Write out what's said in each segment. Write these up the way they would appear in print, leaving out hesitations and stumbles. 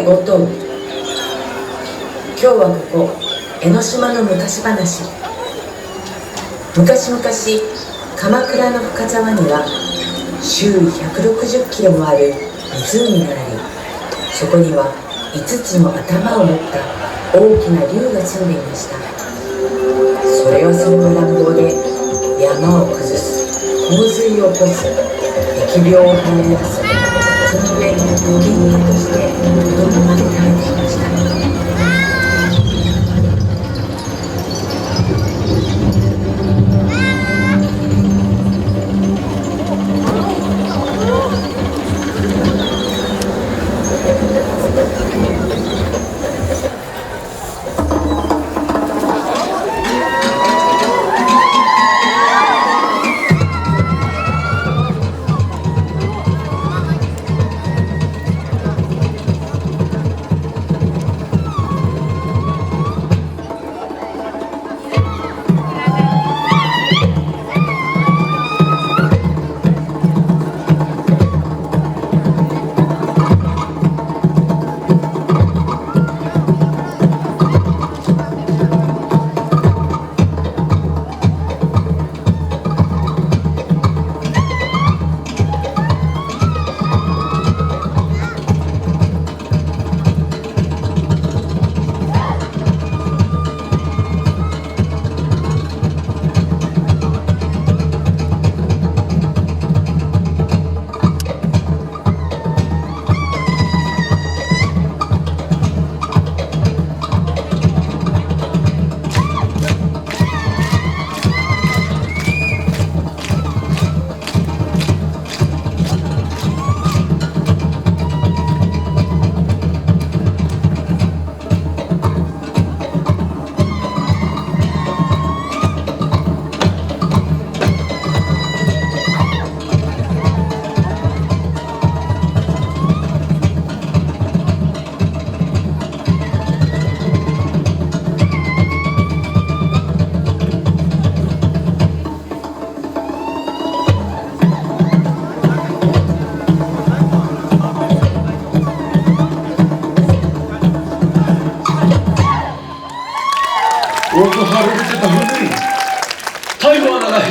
ごとう。今日はここ江ノ島の昔話。昔々鎌倉の深沢には周囲160キロもある湖があり、そこには5つの頭を持った大きな竜が住んでいました。それはそれの乱暴で山を崩す、洪水を起こす、疫病を放り出す、その上人間として子供まで食べていました。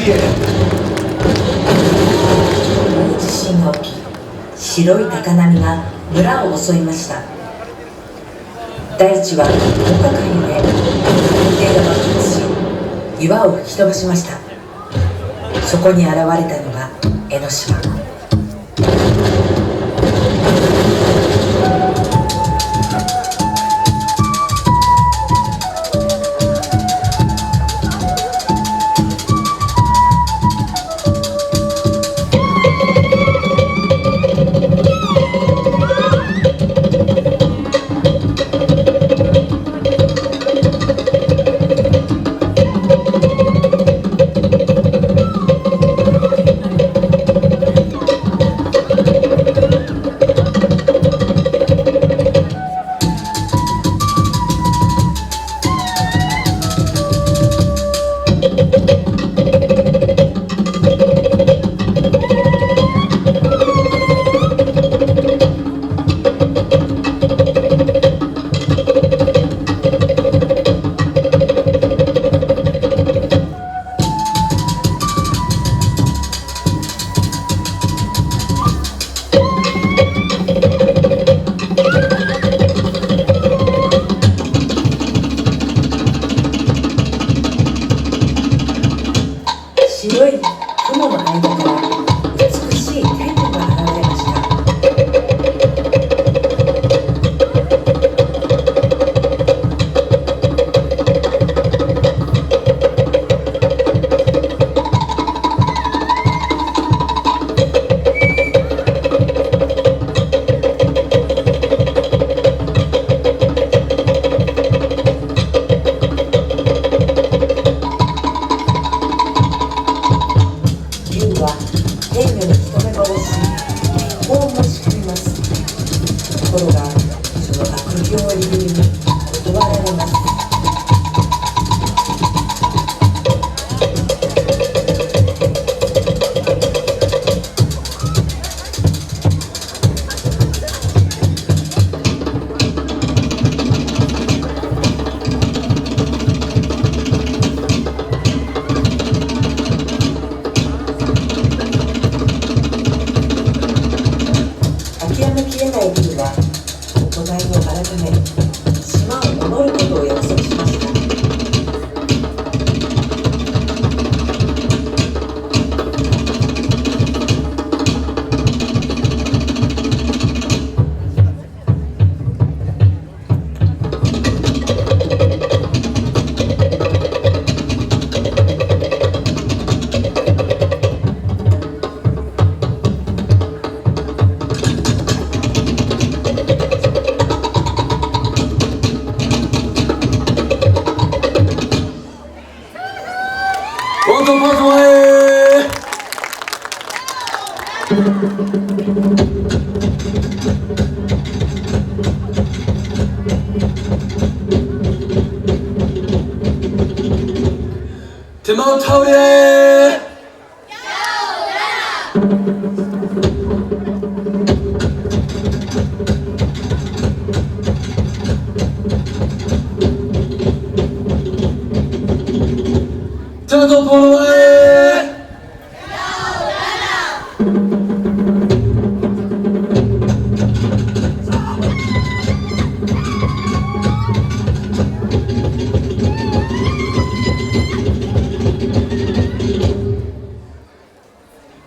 大地震が起き、白い高波が村を襲いました。大地はどこかに揺れ、海底が爆発し、岩を吹き飛ばしました。そこに現れたのが江ノ島。白い雲の間から美しい天女が現れました。天女の一目ぼれし、結婚を持ち込みます。ところが、その悪行を理由に断られます。め島を守ることを約束しました。Ponto, ponto, aê! Timão Tauri! Tanto Polo aê!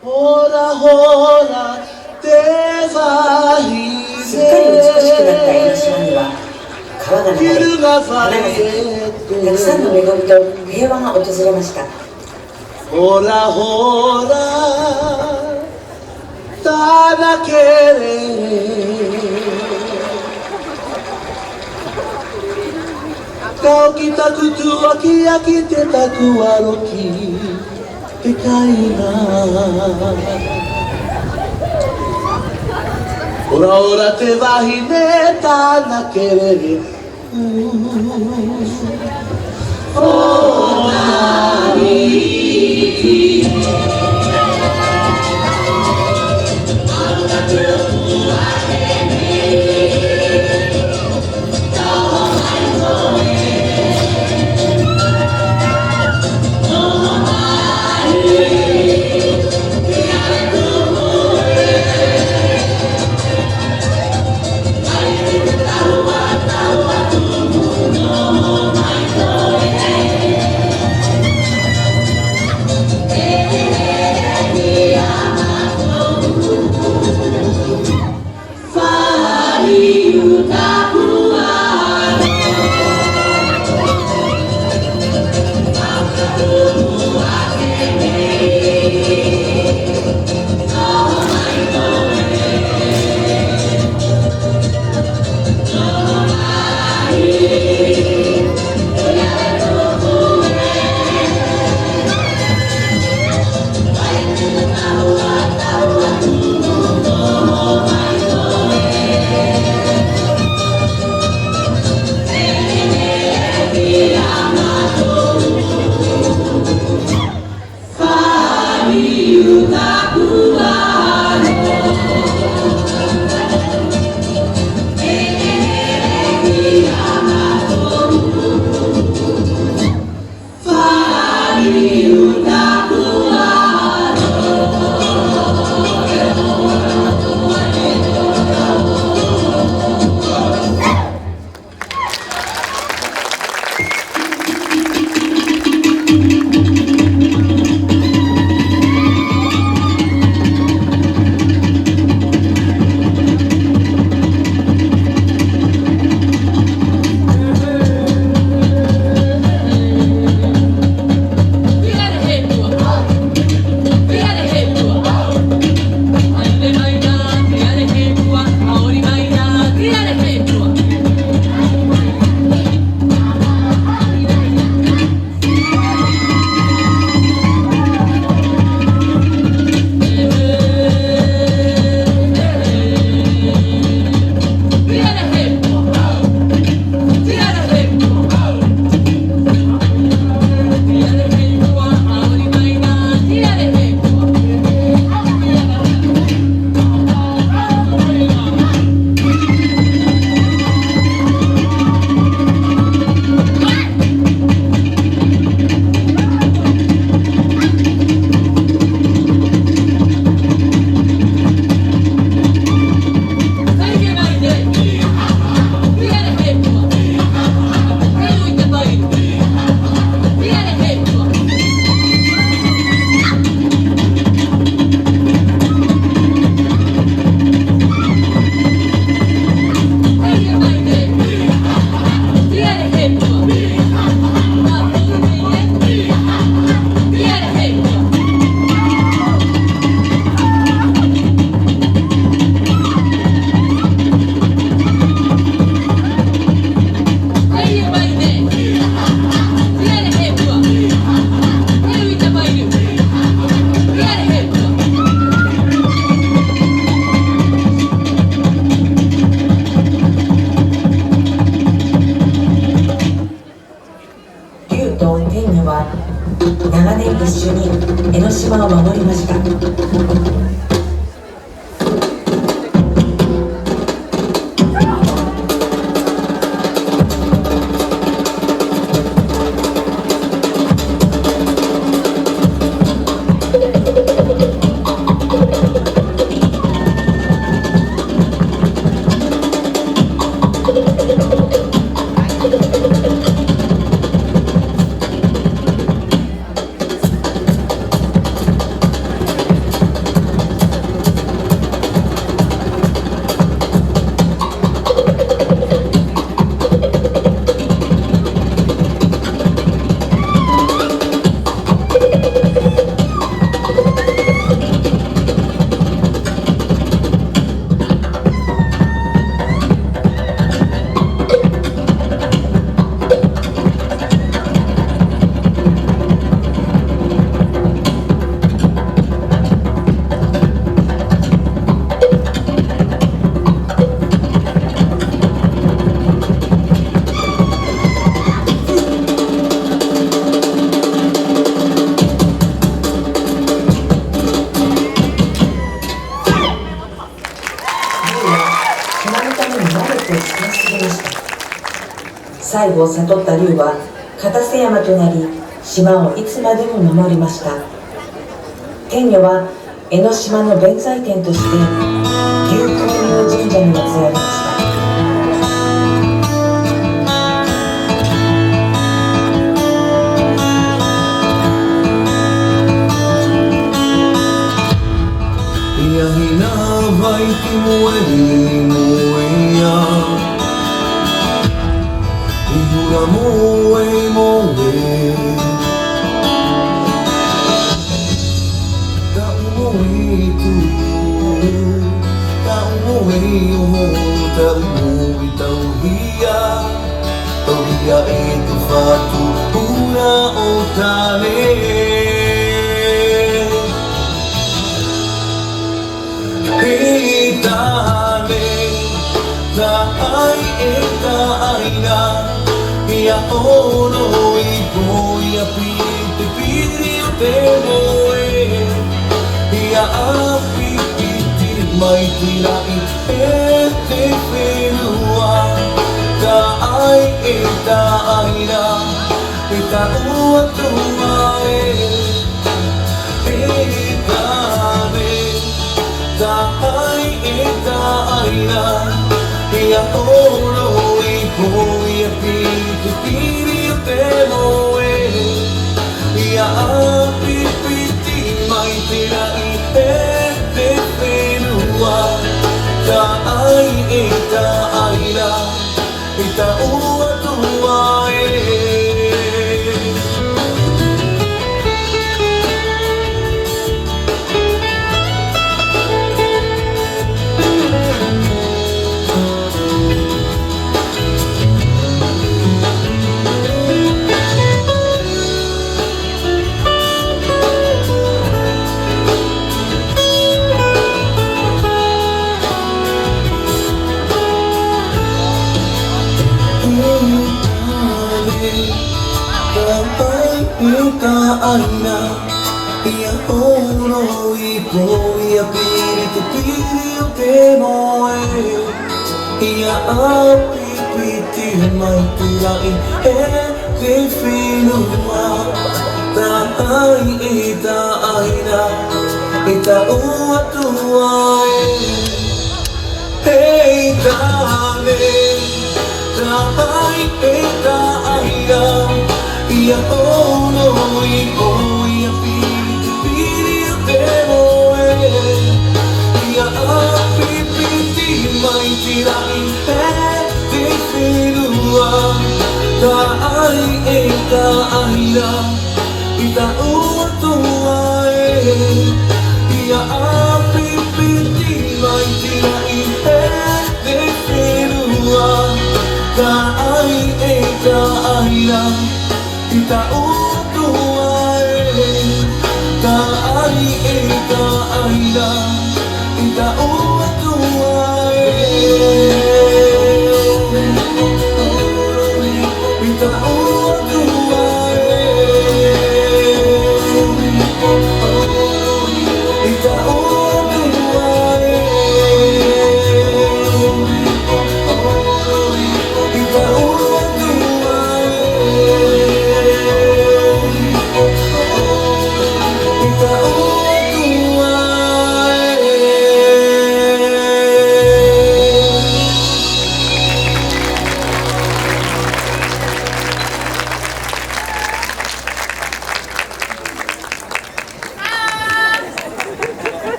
Hora, hora, te vai すっかり美しくなった江ノ島には川が流れ、花が咲き、たくさんの恵みと平和が訪れました。ほらほら、ただけれKau kita kutua kia kita tatua roki te kaina Ora ora te vahine tana kerere Oh nani 長年一緒に江ノ島を守りました。最後を悟った龍は片瀬山となり、島をいつまでも守りました。天女は江ノ島の弁財天として龍光明神社に祀られました。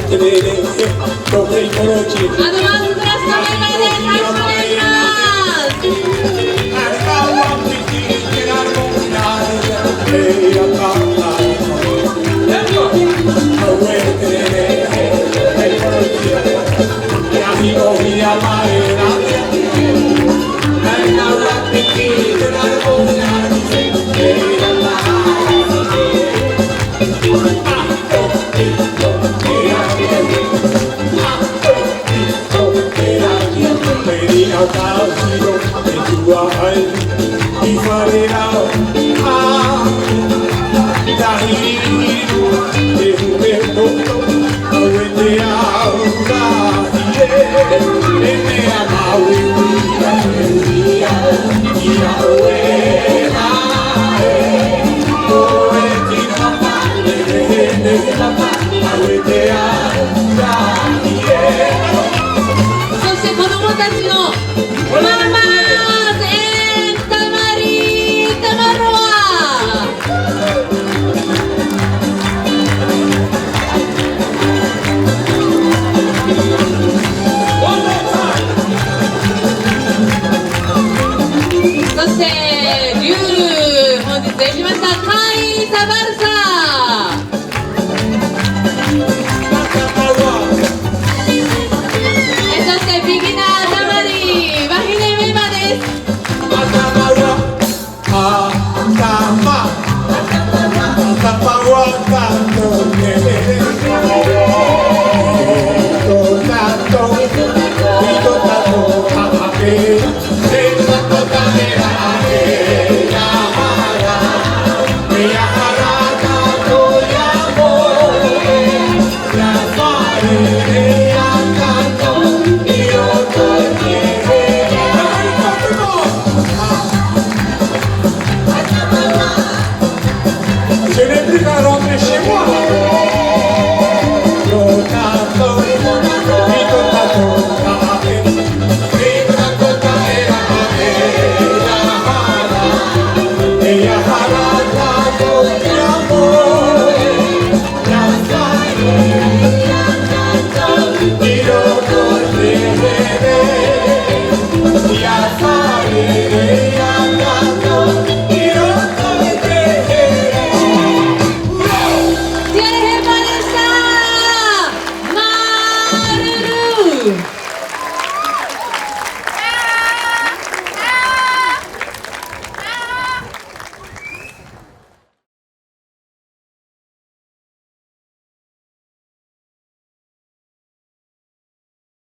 スクラスのメンバーです。よろしくお願いします。そして子供たちのママーズたまりたまろわ。そしてリュール本日できましたカイサバルサ。そしてビギナーたまりワヒネメンバーです。頭は